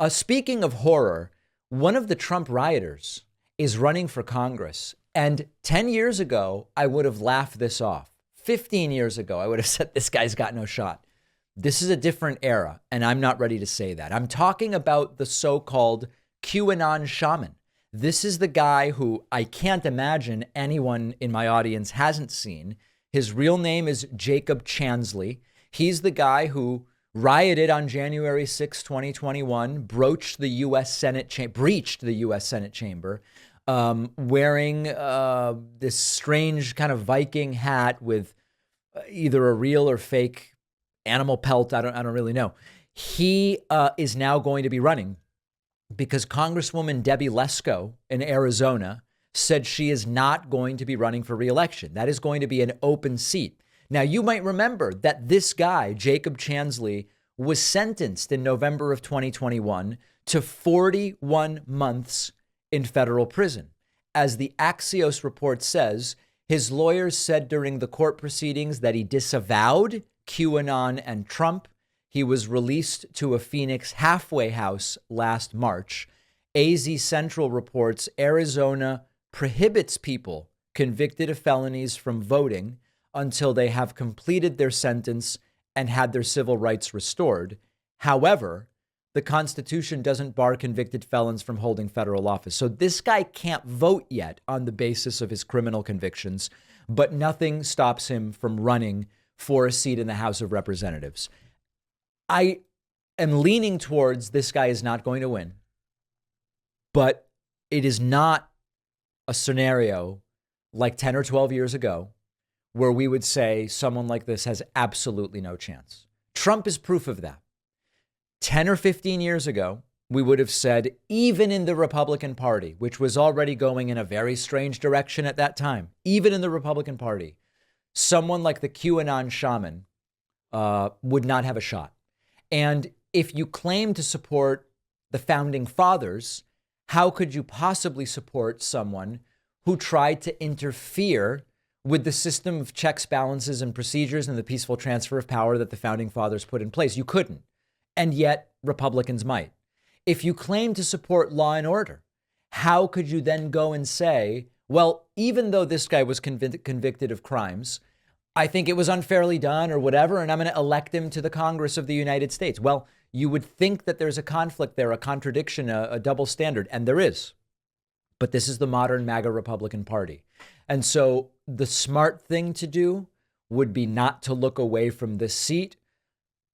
Speaking of horror, one of the Trump rioters is running for Congress. And 10 years ago, I would have laughed this off. 15 years ago, I would have said, this guy's got no shot. This is a different era, and I'm not ready to say that. I'm talking about the so-called Q-Anon Shaman. This is the guy who I can't imagine anyone in my audience hasn't seen. His real name is Jacob Chansley. He's the guy who rioted on January 6, 2021, breached the U.S. Senate chamber, wearing this strange kind of Viking hat with either a real or fake animal pelt. I don't really know. He is now going to be running because Congresswoman Debbie Lesko in Arizona said she is not going to be running for re-election. That is going to be an open seat. Now, you might remember that this guy, Jacob Chansley, was sentenced in November of 2021 to 41 months in federal prison. As the Axios report says, his lawyers said during the court proceedings that he disavowed QAnon and Trump. He was released to a Phoenix halfway house last March. AZ Central reports Arizona prohibits people convicted of felonies from voting until they have completed their sentence and had their civil rights restored. However, the Constitution doesn't bar convicted felons from holding federal office. So this guy can't vote yet on the basis of his criminal convictions, but nothing stops him from running for a seat in the House of Representatives. I am leaning towards this guy is not going to win, but it is not a scenario like 10 or 12 years ago where we would say someone like this has absolutely no chance. Trump is proof of that. 10 or 15 years ago, we would have said, even in the Republican Party, which was already going in a very strange direction at that time, even in the Republican Party, someone like the QAnon Shaman would not have a shot. And if you claim to support the founding fathers, how could you possibly support someone who tried to interfere with the system of checks, balances, and procedures and the peaceful transfer of power that the founding fathers put in place? You couldn't. And yet Republicans might. If you claim to support law and order, how could you then go and say, well, even though this guy was convicted of crimes, I think it was unfairly done or whatever, and I'm going to elect him to the Congress of the United States? Well, you would think that there's a conflict there, a contradiction, a double standard, and there is. But this is the modern MAGA Republican Party. And so the smart thing to do would be not to look away from this seat.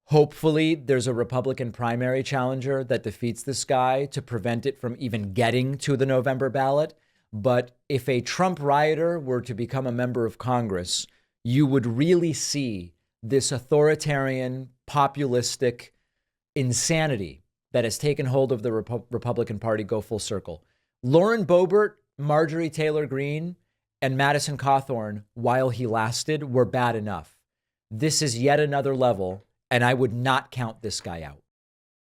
Hopefully, there's a Republican primary challenger that defeats this guy to prevent it from even getting to the November ballot. But if a Trump rioter were to become a member of Congress, you would really see this authoritarian, populistic insanity that has taken hold of the Republican Party go full circle. Lauren Boebert, Marjorie Taylor Greene, and Madison Cawthorn, while he lasted, were bad enough. This is yet another level, and I would not count this guy out.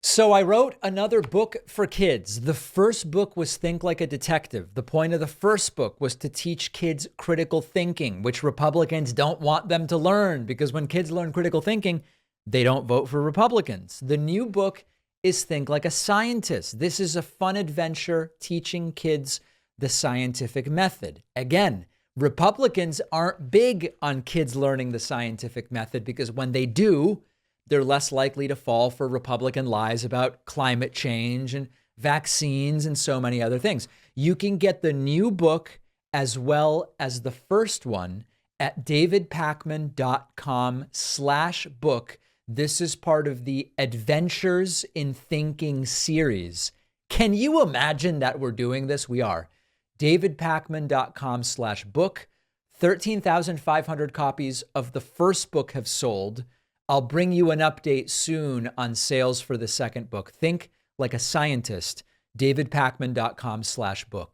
So I wrote another book for kids. The first book was Think Like a Detective. The point of the first book was to teach kids critical thinking, which Republicans don't want them to learn, because when kids learn critical thinking, they don't vote for Republicans. The new book is Think Like a Scientist. This is a fun adventure teaching kids the scientific method. Again, Republicans aren't big on kids learning the scientific method because when they do, they're less likely to fall for Republican lies about climate change and vaccines and so many other things. You can get the new book as well as the first one at davidpakman.com/book. This is part of the Adventures in Thinking series. Can you imagine that we're doing this? We are. davidpakman.com/book. 13,500 copies of the first book have sold. I'll bring you an update soon on sales for the second book. Think Like a Scientist, davidpakman.com/book.